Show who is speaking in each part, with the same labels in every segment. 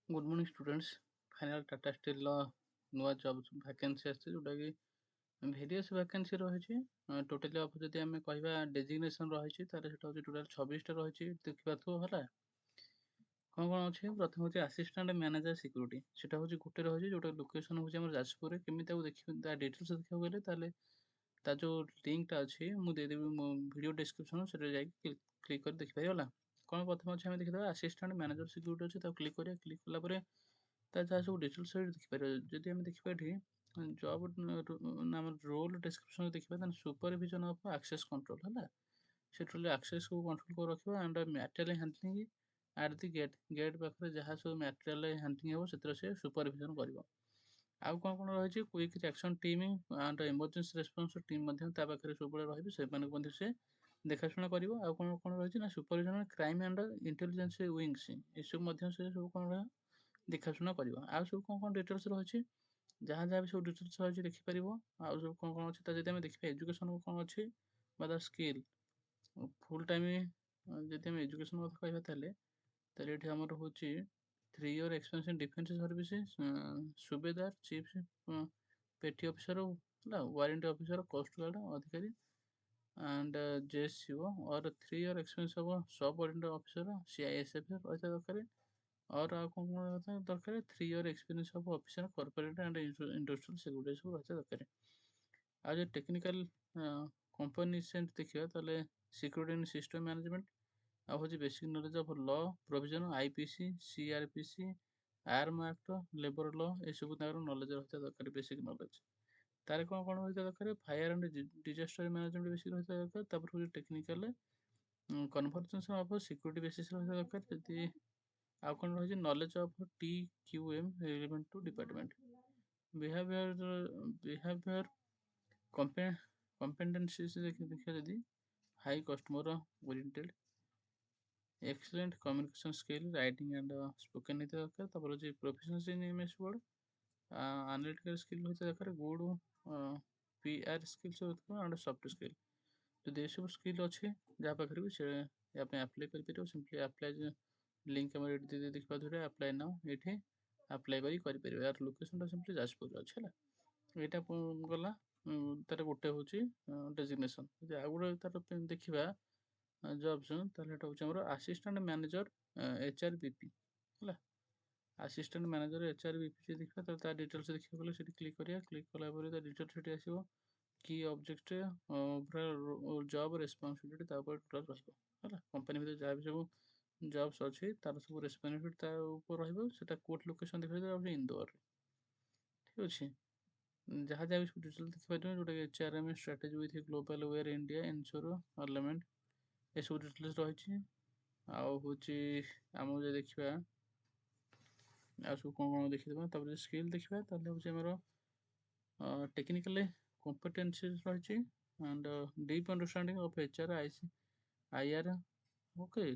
Speaker 1: Good morning students. Final Tata steel नुआ job vacancy आसी जोटा कि भेरियस वैकेंसी रही टोटाली अब जब आम कह डेजिग्नेशन रही टोटाल 26टा रही देखा है कौन कौन अच्छे प्रथम हूँ आसिस्टाट मैनेजर सिक्यूरीटी सेटा हूँ गोटे रही जोटा लोकेशन हूँ जाजपुर केमी देखिए डिटेल्स देखा गले जो लिंकटा अच्छी मुझे देदेवी मो वीडियो डिस्क्रिप्शन से क्लिक कर देखिपारे गला कौन प्रथम अच्छे आम देखिए आसिस्टाट मैनेजर सिक्यूरीटी अच्छे क्लिक करा क्लिक कलापर जहाँ सब डिटेल्स देखिपारे जदि आम देखा ये जॉब नाम रोल डिस्क्रिप्शन देखा सुपरविजन ऑफ एक्सेस कंट्रोल है से एक्सेस को कंट्रोल कर रखा and material handling at the gate पाखे जहाँ सब मटेरियल हैंडलिंग हो से सुपरविजन कर आउ कौन कौन रही quick reaction team and emergency response team पाखे सब रही से देखाशुना कर कौन कौन रही ना supervision crime and intelligence wings ये सब से सब कौन रहा देखाशुना कर सब कौन कौन डिटेल्स रही जहाँ जहाँ भी सब डिटेल्स रही देखिपर आउ सब कौन कौन अच्छे जब देखिए एजुकेशन कौन अच्छे द स्किल फुल टाइम जब आम एजुकेशन कथा कहते ये आमर हूँ 3 year experience in defence services Subedar chief पेटी ऑफिसर है वारंटी ऑफिसर कोस्ट गार्ड अधिकारी एंड जेएससीओ और 3 year एक्सपीरियंस हम सब वारंटी ऑफिसर सीआईएसएफ रही दरकार और कौन कौन दरकार 3 year experience of officer corporate and industrial security सब रही दरकार आज टेक्निकल कंपनी सेंट देखिए ताले सिक्योरिटी एंड सिस्टम मैनेजमेंट आ हूँ basic knowledge of law provision IPC CrPC arm act labour law ये सब नॉलेज रही दरकार बेसिक नॉलेज तार कौन कौन रही दरकार fire and disaster management basic रही दरकार हूँ technical conversation of security basis रही दरकार जदि आउ कौन रही knowledge of TQM relevant to department behaviour competencies देखिए जदि high customer oriented excellent communication skill writing and spoken होते दरकार अच्छे proficiency in MS Word analytical skill होते दरकार good PR skills and soft skill जो ये सब स्किल अच्छे जहाँ पाखे भी से आप्लाय कर सिंपली आप्लाय लिंक आम देखिए आप्लाय नाउ ये आप्लाय कर यार लोकेशन सिंपली जाजपुर अच्छे है यहाँ गला तार गोटे हूँ डेजिग्नेशन आउ गोटे तार देखा जॉब्स हूँ आसिस्टेंट मैनेजर HRBP है आसिस्टेंट मैनेजर HRBP देखा डिटेल्स देखा गले क्लिक करा क्लिक कलापर डिटेल्स आसो की ऑब्जेक्ट जॉब रेस्पॉन्सिबिलिटी टोटल रहा कंपनी भर जहाँ भी सब जॉब्स अच्छी तार सब रेस्पॉन्सिबिलिटी रहा कोर्ट लोकेशन देखा इंदौर ठीक अच्छे जहाँ जहाँ भी सब डिटेल्स देखिए जोटा HRM strategy with global where India ensure parliament ये सब डिटेल्स रही आउ हूँ आम जो देखा आ सब कौन कौन देखिए स्किल देखा हूँ आमर टेक्निकल कॉम्पिटेंसीज रही and deep understanding of HR IR okay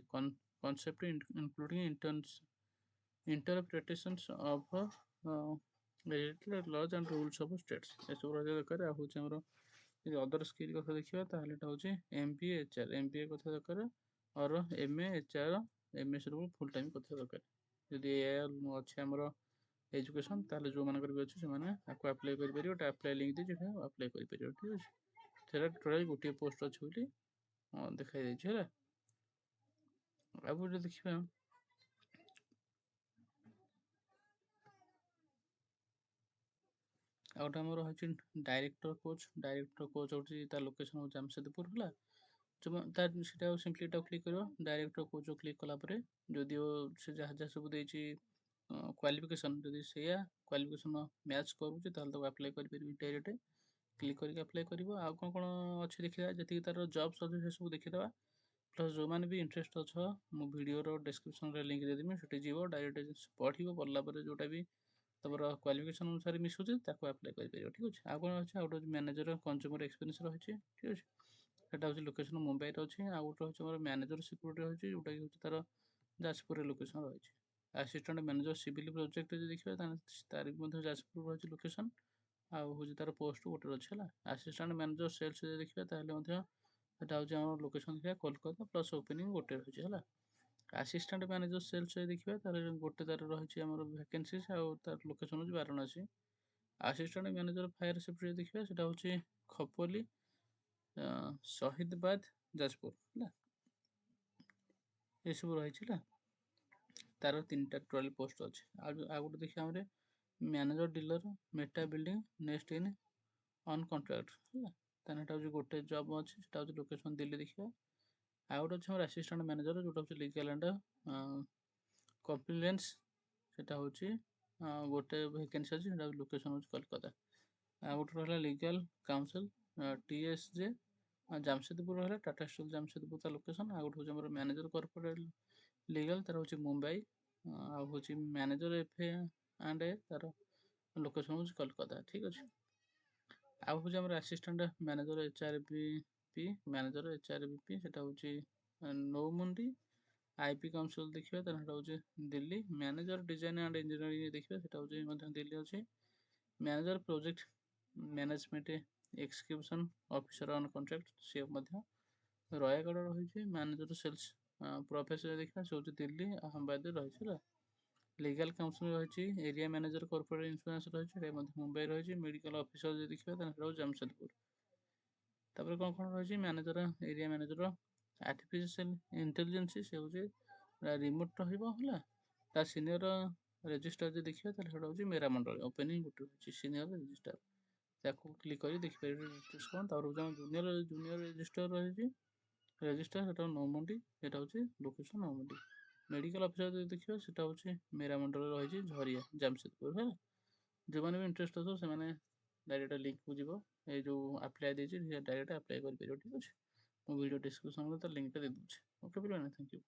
Speaker 1: concept including interpretations of related laws and rules of states ये सब रही दरकार हूँ अदर स्किल कथा देखा हूँ MBA HR MBA कथा दरकार और MA HR MS full time कथा दरकार जदि अच्छे आमर एजुकेशन ताले जो मानकर भी अच्छे से आप्लाय कर आप्लाय लिंक दी आप्लाय कर ठीक अच्छे टोटाल गोटे पोस्ट अच्छे बोली देखा है अब देखा आउटा आमर रही डायरेक्टर कोच हूँ तार लोकेशन हूँ जमशेदपुर है जो सिंपली क्लिक कर डायरेक्टर कोच क्लिक कलापर जदिव से जहाँ जहाँ सब क्वालिफिकेशन जदि से क्वालिफिकेशन मैच करूँ आप्लाय कर डायरेक्ट क्लिक करके आप्लाय कर कौन कौन अच्छे देखा जी तार जॉब्स अच्छे से सब देखीदे प्लस जो मैंने भी इंटरेस्ट अच्छ मो वीडियो डिस्क्रिप्शन लिंक देदेवी से जीव डायरेक्ट पढ़ो पढ़ला जोटा भी तुम क्वालिफिकेशन अनुसार मिसुचे आप्लाय कर ठीक अच्छे आउ कौन अच्छे आउट मैनेजर कंज्यूमर एक्सपीरियंस रही ठीक अच्छे सेटा हूँ लोकेशन मुंबई अच्छे आउ गोटे हूँ मैनेजर सिक्यूरीटी रही जोटा कि तार जाजपुर लोकेशन रही असिस्टेंट मैनेजर सिविल प्रोजेक्ट देखिए तार भी जाजपुर रही लोकेशन आउ हूँ तार पोस्ट गोटे अच्छे है असिस्टेंट मैनेजर सेल्स देखिए हूँ लोकेशन देखिए कोलकाता प्लस ओपनिंग गोटे रही है ଆସିଷ୍ଟାଣ୍ଟ ମ୍ୟାନେଜର ସେଲ୍ସ ଯଦି ଦେଖିବା ତାର ଗୋଟେ ତାର ରହିଛି ଆମର ଭ୍ୟାକେନ୍ସିଜ୍ ଆଉ ତାର ଲୋକେସନ୍ ହେଉଛି Varanasi. Assistant manager fire safety ଯଦି ଦେଖିବା ସେଟା ହେଉଛି ଖପୋଲି, ଶହୀଦବାଦ, ଯାଜପୁର ହେଲା, ଏସବୁ ରହିଛି ହେଲା। ତାର 3ଟା ଟୋଟାଲ ପୋଷ୍ଟ ଅଛି। ଆଉ ଗୋଟେ ଦେଖିବା ଆମର manager dealer Meta building next in on contract ହେଲା। ତାହେଲେ ଏଟା ହେଉଛି ଗୋଟେ ଜବ୍ ଅଛି, ସେଟା ହେଉଛି ଲୋକେସନ୍ ଦିଲ୍ଲୀ ଦେଖିବା। ଆଉ ଗୋଟେ ଅଛି ଆମର ଆସିଷ୍ଟାଣ୍ଟ ମ୍ୟାନେଜର ଯୋଉଟା ହେଉଛି ଲିଗାଲ ଆଣ୍ଡ କମ୍ପ୍ଲିଏନ୍ସ, ସେଟା ହେଉଛି ଗୋଟେ ଭେକେନ୍ସି ଅଛି, ସେଟା ଲୋକେସନ୍ ହେଉଛି କୋଲକାତା। ଆଉ ଗୋଟେ ରହିଲା ଲିଗାଲ କାଉନସିଲ TSJ ଜାମଶେଦପୁର ରହିଲା, ଟାଟା ଷ୍ଟିଲ୍ ଜାମଶେଦପୁର ତା ଲୋକେସନ୍। ଆଉ ଗୋଟେ ହେଉଛି ଆମର ମ୍ୟାନେଜର କର୍ପୋରେଟ ଲିଗାଲ ତାର ହେଉଛି ମୁମ୍ବାଇ, ଆଉ ହେଉଛି ମ୍ୟାନେଜର FA&A ତାର ଲୋକେସନ୍ ହେଉଛି କୋଲକାତା। ଠିକ୍ ଅଛି। ଆଉ ହେଉଛି ଆମର assistant manager HRBP, manager HRBP ସେଟା ହେଉଛି ନୌମୁଣ୍ଡି। IP କାଉନସିଲ ଦେଖିବା ତାହେଲେ ସେଟା ହେଉଛି Delhi. Manager design and engineering ଦେଖିବା ସେଟା ହେଉଛି ମଧ୍ୟ ଦିଲ୍ଲୀ ଅଛି। Manager project management execution officer on contract ସେ ମଧ୍ୟ ରୟାଗଡ଼ ରହିଛି। ମ୍ୟାନେଜର ସେଲ୍ସ ପ୍ରଫେସର ଦେଖିବା ସେ ହେଉଛି ଦିଲ୍ଲୀ ଆହମଦାବାଦରେ ରହିଛି ହେଲା। ଲିଗାଲ କାଉନସିଲ ରହିଛି, ଏରିଆ ମ୍ୟାନେଜର କର୍ପୋରେଟ ଇନ୍ସୁରାନ୍ସ ରହିଛି, ଏଟା ମଧ୍ୟ ମୁମ୍ବାଇ ରହିଛି। ମେଡିକାଲ ଅଫିସର ଯଦି ଦେଖିବା ତାହେଲେ ସେଟା ହେଉଛି ଜାମଶେଦପୁର। ତାପରେ କ'ଣ ରହିଛି manager area manager artificial intelligence ସେ ହେଉଛି ରିମୋଟ ରହିବ ହେଲା। ତା ସିନିୟର ରେଜିଷ୍ଟ୍ରାର ଯଦି ଦେଖିବା ତାହେଲେ ସେଟା ହେଉଛି ମେରା ମଣ୍ଡଳ ଓପେନିଂ ଗୋଟେ ରହିଛି ସିନିୟର ରେଜିଷ୍ଟ୍ରାର, ତାକୁ କ୍ଲିକ୍ କରି ଦେଖିପାରିବେ ରେଜିଷ୍ଟ୍ରେସନ। ତାପରେ ହେଉଛି ଜୁନିୟର ରେଜିଷ୍ଟ୍ରାର ରହିଛି, ରେଜିଷ୍ଟ୍ରାର ସେଟା ନୌମୁଣ୍ଡି, ସେଟା ହେଉଛି ଲୋକେସନ ନୌମୁଣ୍ଡି। ମେଡିକାଲ ଅଫିସର ଯଦି ଦେଖିବା ସେଟା ହେଉଛି ମେରା ମଣ୍ଡଳରେ ରହିଛି ଝରିଆ ଜାମଶେଦପୁର ହେଲା। ଯେଉଁମାନେ ବି ଇଣ୍ଟରେଷ୍ଟ ଅଛ ସେମାନେ ଡାଇରେକ୍ଟ ଲିଙ୍କକୁ ଯିବ, ଏଇ ଯେଉଁ ଆପ୍ଲାଏ ଦେଇଛି ଡାଇରେକ୍ଟ ଆପ୍ଲାଏ କରିପାରିବ। ଠିକ୍ ଅଛି, ମୁଁ ଭିଡ଼ିଓ ଡିସ୍କ୍ରିପ୍ସନରେ ତା ଲିଙ୍କଟା ଦେଇଦେଉଛି। ଓକେ ପିଲାମାନେ, ଥ୍ୟାଙ୍କ ୟୁ।